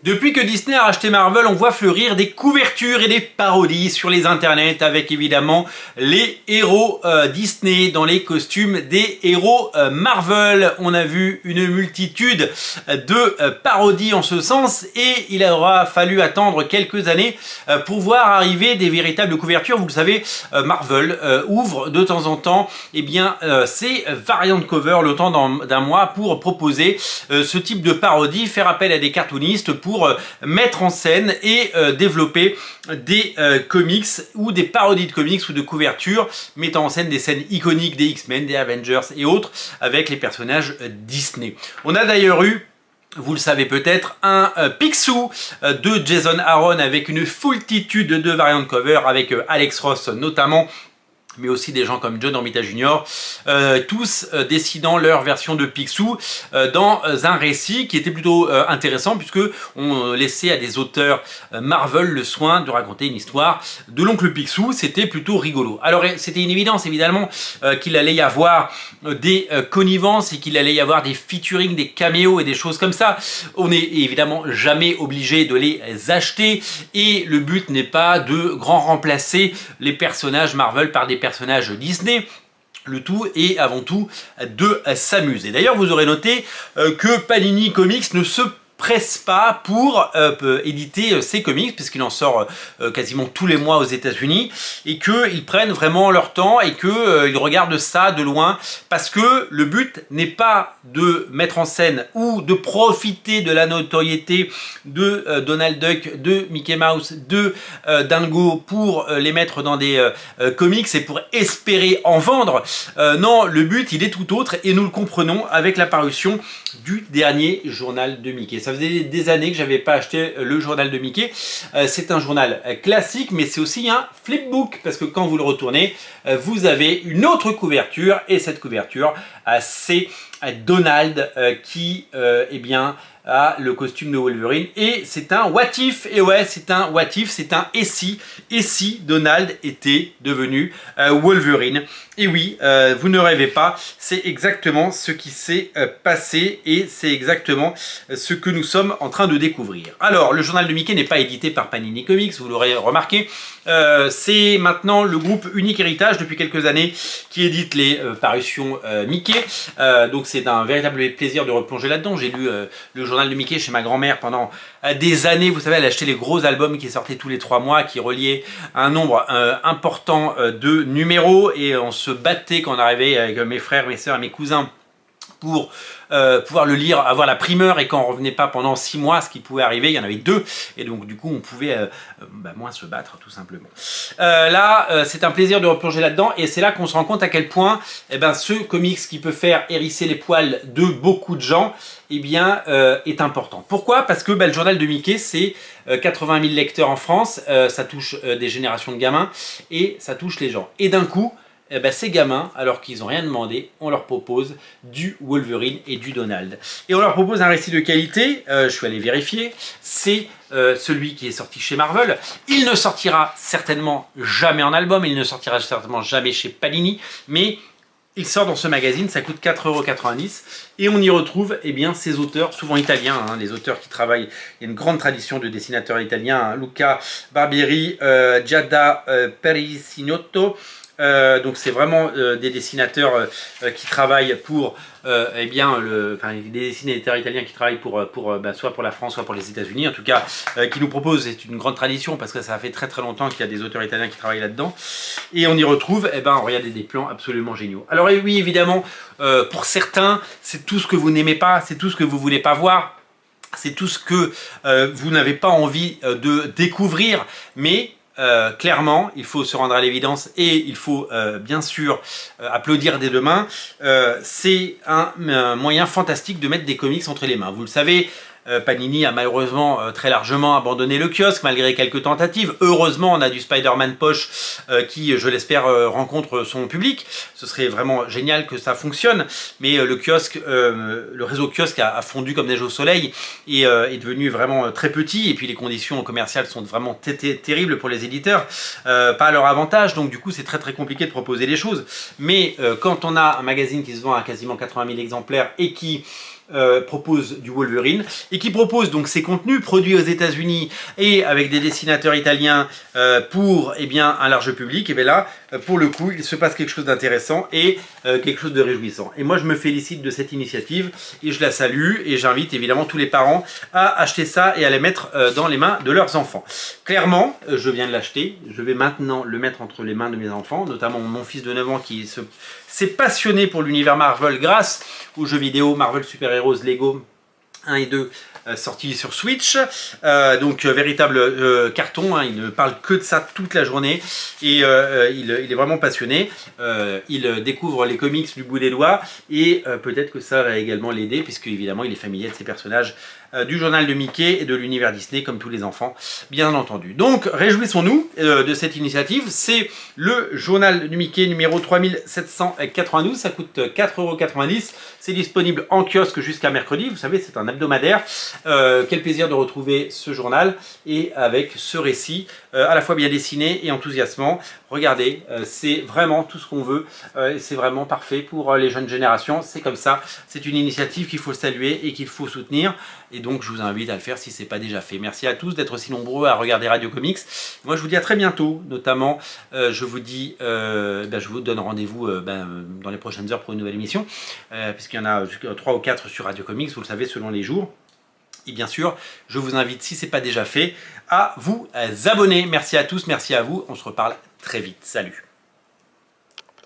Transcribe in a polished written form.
Depuis que Disney a racheté Marvel, on voit fleurir des couvertures et des parodies sur les internets avec évidemment les héros Disney dans les costumes des héros Marvel. On a vu une multitude de parodies en ce sens et il aura fallu attendre quelques années pour voir arriver des véritables couvertures. Vous le savez, Marvel ouvre de temps en temps ces variantes cover le temps d'un mois pour proposer ce type de parodie, faire appel à des cartoonistes pour mettre en scène et développer des comics ou des parodies de comics ou de couvertures mettant en scène des scènes iconiques des X-Men, des Avengers et autres avec les personnages Disney. On a d'ailleurs eu, vous le savez peut-être, un Picsou de Jason Aaron avec une foultitude de variantes cover avec Alex Ross notamment, mais aussi des gens comme John Romita Jr., tous décidant leur version de Picsou dans un récit qui était plutôt intéressant puisque on laissait à des auteurs Marvel le soin de raconter une histoire de l'oncle Picsou. C'était plutôt rigolo. Alors c'était une évidence évidemment qu'il allait y avoir des connivences et qu'il allait y avoir des featuring, des caméos et des choses comme ça. On n'est évidemment jamais obligé de les acheter et le but n'est pas de grand remplacer les personnages Marvel par des personnages Disney. Le tout est avant tout de s'amuser. D'ailleurs, vous aurez noté que Panini Comics ne se presse pas pour éditer ses comics puisqu'il en sort quasiment tous les mois aux États-Unis et qu'ils prennent vraiment leur temps et qu'ils regardent ça de loin parce que le but n'est pas de mettre en scène ou de profiter de la notoriété de Donald Duck, de Mickey Mouse, de Dingo pour les mettre dans des comics et pour espérer en vendre. Non, le but il est tout autre et nous le comprenons avec la parution du dernier journal de Mickey. Ça faisait des années que j'avais pas acheté le journal de Mickey. C'est un journal classique, mais c'est aussi un flipbook parce que quand vous le retournez, vous avez une autre couverture et cette couverture, c'est Donald qui a le costume de Wolverine et c'est un what if. Et ouais, c'est un what if, c'est un et si Donald était devenu Wolverine. Et oui, vous ne rêvez pas, c'est exactement ce qui s'est passé et c'est exactement ce que nous sommes en train de découvrir. Alors, le journal de Mickey n'est pas édité par Panini Comics, vous l'aurez remarqué. C'est maintenant le groupe Unique Héritage depuis quelques années qui édite les parutions Mickey. Donc c'est un véritable plaisir de replonger là-dedans. J'ai lu le journal de Mickey chez ma grand-mère pendant des années. Vous savez, elle achetait les gros albums qui sortaient tous les 3 mois, qui reliaient un nombre important de numéros et on se battait quand on arrivait avec mes frères, mes soeurs et mes cousins pour pouvoir le lire, avoir la primeur et quand on revenait pas pendant 6 mois, ce qui pouvait arriver, il y en avait 2 et donc du coup on pouvait moins se battre tout simplement. Là c'est un plaisir de replonger là-dedans et c'est là qu'on se rend compte à quel point ce comics qui peut faire hérisser les poils de beaucoup de gens est important. Pourquoi? Parce que le journal de Mickey c'est 80 000 lecteurs en France, ça touche des générations de gamins et ça touche les gens. Et d'un coup, ces gamins, alors qu'ils n'ont rien demandé, on leur propose du Wolverine et du Donald. Et on leur propose un récit de qualité, je suis allé vérifier, c'est celui qui est sorti chez Marvel. Il ne sortira certainement jamais en album, il ne sortira certainement jamais chez Panini, mais il sort dans ce magazine, ça coûte 4,90 € et on y retrouve ces auteurs, souvent italiens, les auteurs qui travaillent, il y a une grande tradition de dessinateurs italiens, Luca Barbieri, Giada Perisinotto. Donc c'est vraiment des dessinateurs qui travaillent pour des dessinateurs italiens qui travaillent soit pour la France soit pour les États-Unis, en tout cas qui nous proposent, c'est une grande tradition parce que ça fait très longtemps qu'il y a des auteurs italiens qui travaillent là-dedans et on y retrouve regardez des plans absolument géniaux. Alors oui évidemment pour certains c'est tout ce que vous n'aimez pas, c'est tout ce que vous voulez pas voir, c'est tout ce que vous n'avez pas envie de découvrir, mais clairement, il faut se rendre à l'évidence et il faut bien sûr applaudir des deux mains. C'est un moyen fantastique de mettre des comics entre les mains. Vous le savez, Panini a malheureusement très largement abandonné le kiosque malgré quelques tentatives. Heureusement, on a du Spider-Man poche qui, je l'espère, rencontre son public. Ce serait vraiment génial que ça fonctionne. Mais le kiosque, le réseau kiosque a fondu comme neige au soleil et est devenu vraiment très petit. Et puis les conditions commerciales sont vraiment terribles pour les éditeurs, pas à leur avantage. Donc du coup, c'est très compliqué de proposer des choses. Mais quand on a un magazine qui se vend à quasiment 80 000 exemplaires et qui propose du Wolverine et qui propose donc ces contenus produits aux États-Unis et avec des dessinateurs italiens pour eh bien, un large public, et bien là, pour le coup, il se passe quelque chose d'intéressant et quelque chose de réjouissant. Et moi, je me félicite de cette initiative et je la salue et j'invite évidemment tous les parents à acheter ça et à les mettre dans les mains de leurs enfants. Clairement, je viens de l'acheter, je vais maintenant le mettre entre les mains de mes enfants, notamment mon fils de 9 ans qui s'est passionné pour l'univers Marvel grâce aux jeux vidéo Marvel Super Heroes Lego 1 et 2 sortis sur Switch, donc véritable carton, hein, il ne parle que de ça toute la journée et il est vraiment passionné, il découvre les comics du bout des doigts et peut-être que ça va également l'aider puisque évidemment il est familier de ces personnages du journal de Mickey et de l'univers Disney comme tous les enfants bien entendu. Donc réjouissons-nous de cette initiative, c'est le journal du Mickey numéro 3792, ça coûte 4,90 €, c'est disponible en kiosque jusqu'à mercredi, vous savez c'est un hebdomadaire. Quel plaisir de retrouver ce journal et avec ce récit à la fois bien dessiné et enthousiasmant. Regardez, c'est vraiment tout ce qu'on veut, c'est vraiment parfait pour les jeunes générations, c'est comme ça, c'est une initiative qu'il faut saluer et qu'il faut soutenir et donc je vous invite à le faire si ce n'est pas déjà fait. Merci à tous d'être aussi nombreux à regarder Radio Comics. Moi je vous dis à très bientôt, notamment je vous donne rendez-vous dans les prochaines heures pour une nouvelle émission, puisqu'il y en a 3 ou 4 sur Radio Comics, vous le savez, selon les jours. Et bien sûr, je vous invite, si ce n'est pas déjà fait, à vous abonner. Merci à tous, merci à vous. On se reparle très vite. Salut!